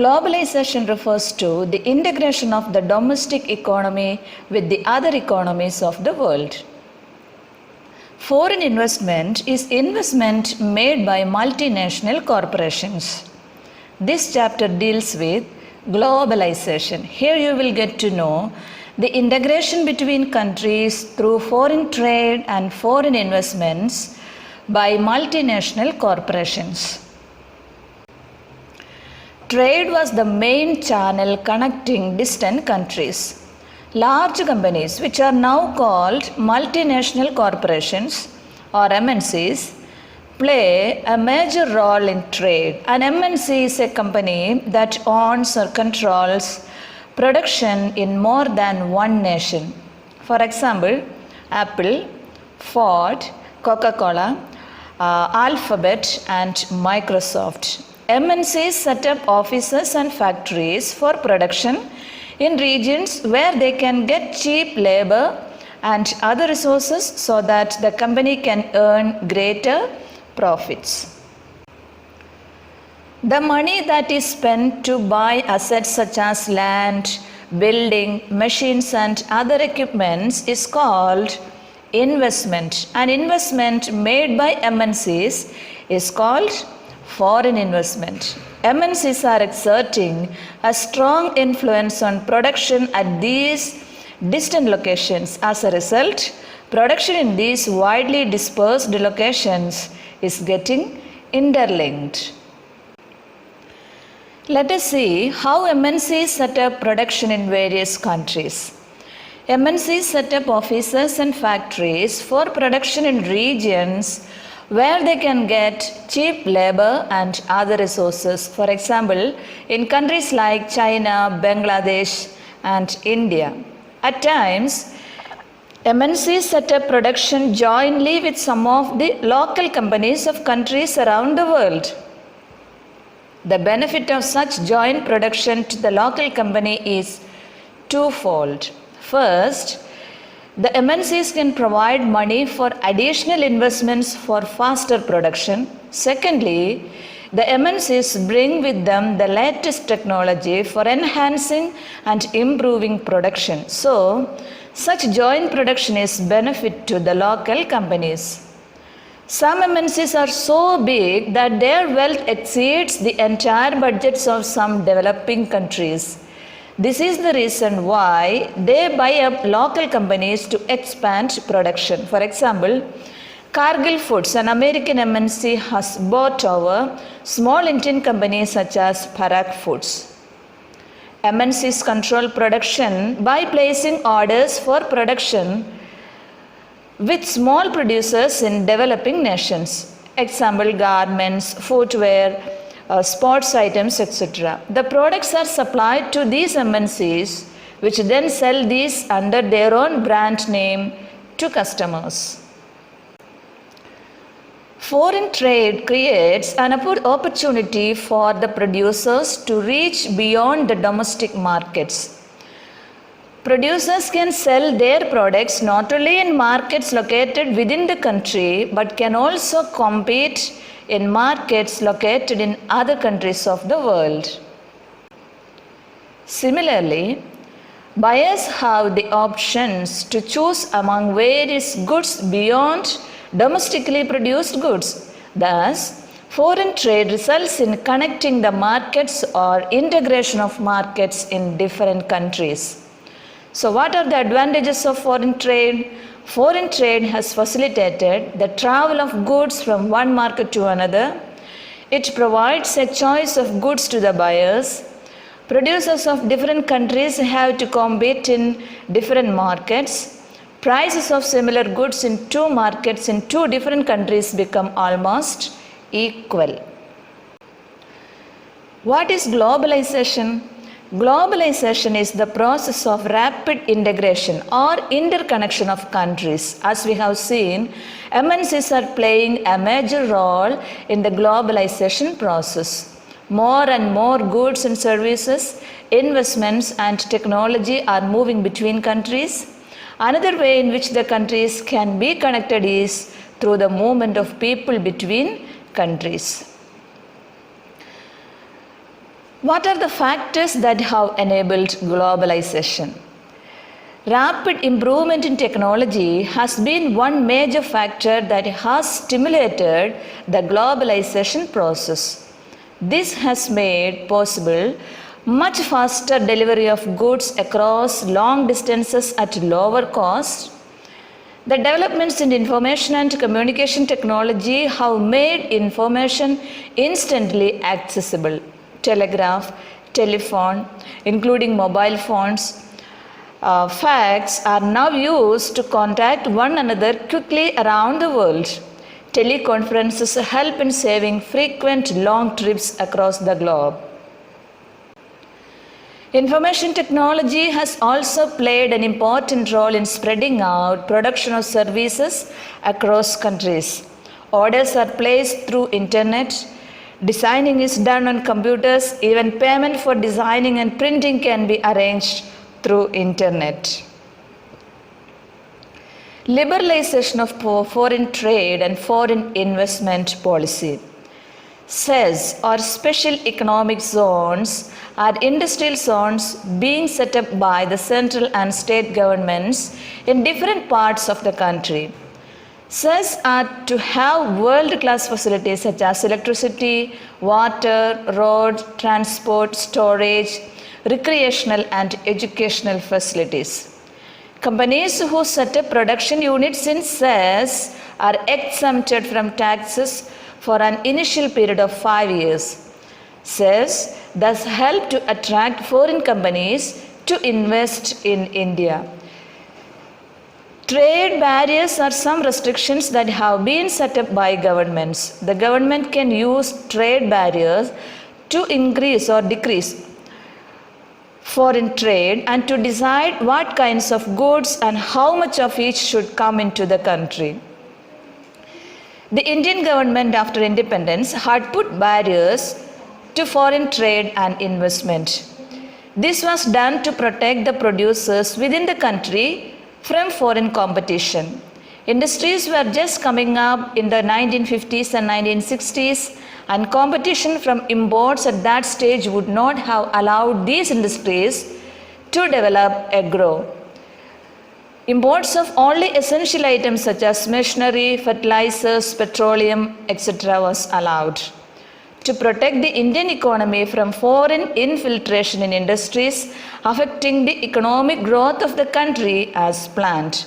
Globalization refers to the integration of the domestic economy with the other economies of the world. Foreign investment is investment made by multinational corporations. This chapter deals with globalization. Here you will get to know the integration between countries through foreign trade and foreign investments by multinational corporations. Trade was the main channel connecting distant countries. Large companies, which are now called multinational corporations or MNCs, play a major role in trade. An MNC is a company that owns or controls production in more than one nation. For example, Apple, Ford, Coca-Cola, Alphabet, and Microsoft. MNCs set up offices and factories for production in regions where they can get cheap labor and other resources so that the company can earn greater profits. The money that is spent to buy assets such as land, building, machines and other equipments is called investment. An investment made by MNCs is called foreign investment. MNCs are exerting a strong influence on production at these distant locations. As a result, production in these widely dispersed locations is getting interlinked. Let us see how MNCs set up production in various countries. MNCs set up offices and factories for production in regions where they can get cheap labor and other resources. For example, in countries like China, Bangladesh, and India. At times, MNCs set up production jointly with some of the local companies of countries around the world. The benefit of such joint production to the local company is twofold. First, the MNCs can provide money for additional investments for faster production. Secondly, the MNCs bring with them the latest technology for enhancing and improving production. So, such joint production is benefit to the local companies. Some MNCs are so big that their wealth exceeds the entire budgets of some developing countries. This is the reason why they buy up local companies to expand production. For example, Cargill Foods, an American MNC, has bought over small Indian companies such as Parag Foods. MNCs control production by placing orders for production with small producers in developing nations. Example, garments, footwear, sports items, etc. The products are supplied to these MNCs, which then sell these under their own brand name to customers. Foreign trade creates an opportunity for the producers to reach beyond the domestic markets. Producers can sell their products not only in markets located within the country, but can also compete in markets located in other countries of the world. Similarly, buyers have the options to choose among various goods beyond domestically produced goods. Thus, foreign trade results in connecting the markets or integration of markets in different countries. So, what are the advantages of foreign trade? Foreign trade has facilitated the travel of goods from one market to another. It provides a choice of goods to the buyers. Producers of different countries have to compete in different markets. Prices of similar goods in two markets in two different countries become almost equal. What is globalization? Globalization is the process of rapid integration or interconnection of countries. As we have seen, MNCs are playing a major role in the globalization process. More and more goods and services, investments and technology are moving between countries. Another way in which the countries can be connected is through the movement of people between countries. What are the factors that have enabled globalization? Rapid improvement in technology has been one major factor that has stimulated the globalization process. This has made possible much faster delivery of goods across long distances at lower cost. The developments in information and communication technology have made information instantly accessible. Telegraph, telephone, including mobile phones, fax are now used to contact one another quickly around the world. Teleconferences help in saving frequent long trips across the globe. Information technology has also played an important role in spreading out production of services across countries. Orders are placed through internet, designing is done on computers, even payment for designing and printing can be arranged through internet. Liberalization of foreign trade and foreign investment policy. CEZ or special economic zones are industrial zones being set up by the central and state governments in different parts of the country. CEZ are to have world-class facilities such as electricity, water, road, transport, storage, recreational and educational facilities. Companies who set up production units in CEZ are exempted from taxes for an initial period of 5 years. CEZ thus help to attract foreign companies to invest in India. Trade barriers are some restrictions that have been set up by governments. The government can use trade barriers to increase or decrease foreign trade and to decide what kinds of goods and how much of each should come into the country. The Indian government after independence had put barriers to foreign trade and investment. This was done to protect the producers within the country from foreign competition. Industries were just coming up in the 1950s and 1960s, and competition from imports at that stage would not have allowed these industries to develop and grow. Imports of only essential items such as machinery, fertilizers, petroleum, etc. was allowed. To protect the Indian economy from foreign infiltration in industries affecting the economic growth of the country as planned,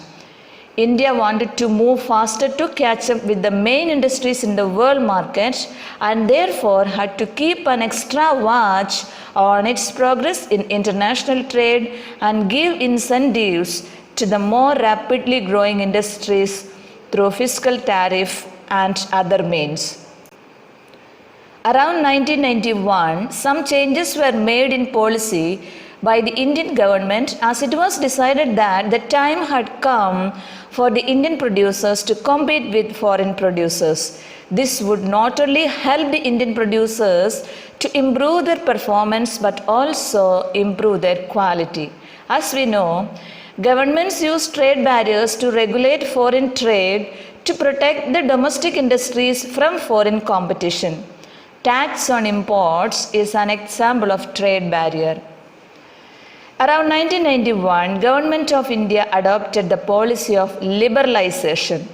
India wanted to move faster to catch up with the main industries in the world market and therefore had to keep an extra watch on its progress in international trade and give incentives to the more rapidly growing industries through fiscal tariff and other means. Around 1991, some changes were made in policy by the Indian government as it was decided that the time had come for the Indian producers to compete with foreign producers. This would not only help the Indian producers to improve their performance but also improve their quality. As we know, governments use trade barriers to regulate foreign trade to protect the domestic industries from foreign competition. Tax on imports is an example of trade barrier. Around 1991, Government of India adopted the policy of liberalization.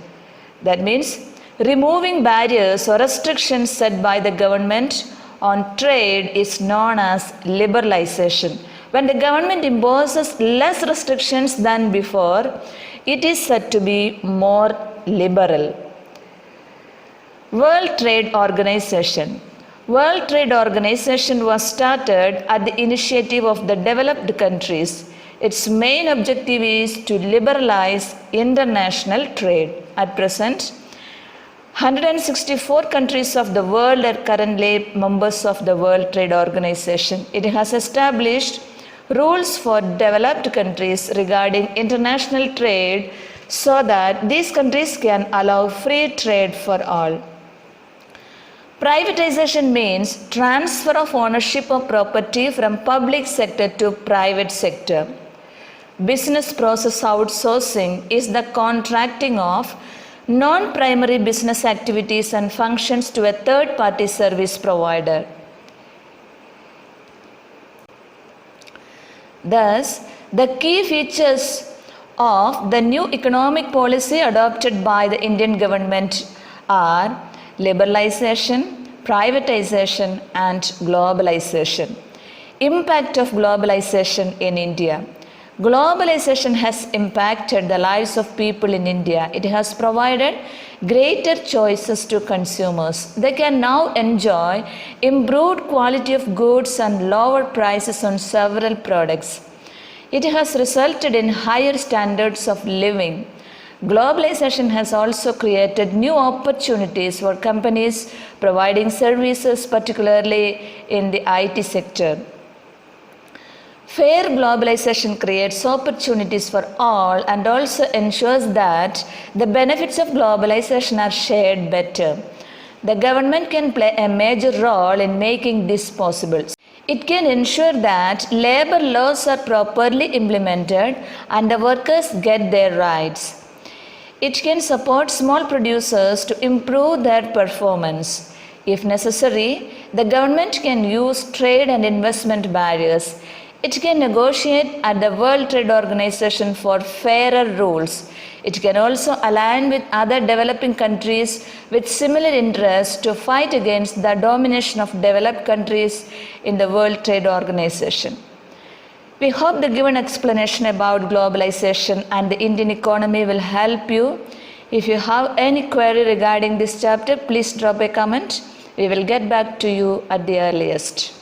That means removing barriers or restrictions set by the government on trade is known as liberalization. When the government imposes less restrictions than before, it is said to be more liberal. World Trade Organization. World Trade Organization was started at the initiative of the developed countries. Its main objective is to liberalize international trade. At present, 164 countries of the world are currently members of the World Trade Organization. It has established rules for developed countries regarding international trade so that these countries can allow free trade for all. Privatization means transfer of ownership of property from public sector to private sector. Business process outsourcing is the contracting of non-primary business activities and functions to a third-party service provider. Thus, the key features of the new economic policy adopted by the Indian government are liberalization, privatization, and globalization. Impact of globalization in India. Globalization has impacted the lives of people in India. It has provided greater choices to consumers. They can now enjoy improved quality of goods and lower prices on several products. It has resulted in higher standards of living. Globalization has also created new opportunities for companies providing services, particularly in the IT sector. Fair globalization creates opportunities for all and also ensures that the benefits of globalization are shared better. The government can play a major role in making this possible. It can ensure that labor laws are properly implemented and the workers get their rights. It can support small producers to improve their performance. If necessary, the government can use trade and investment barriers. It can negotiate at the World Trade Organization for fairer rules. It can also align with other developing countries with similar interests to fight against the domination of developed countries in the World Trade Organization. We hope the given explanation about globalization and the Indian economy will help you. If you have any query regarding this chapter, please drop a comment. We will get back to you at the earliest.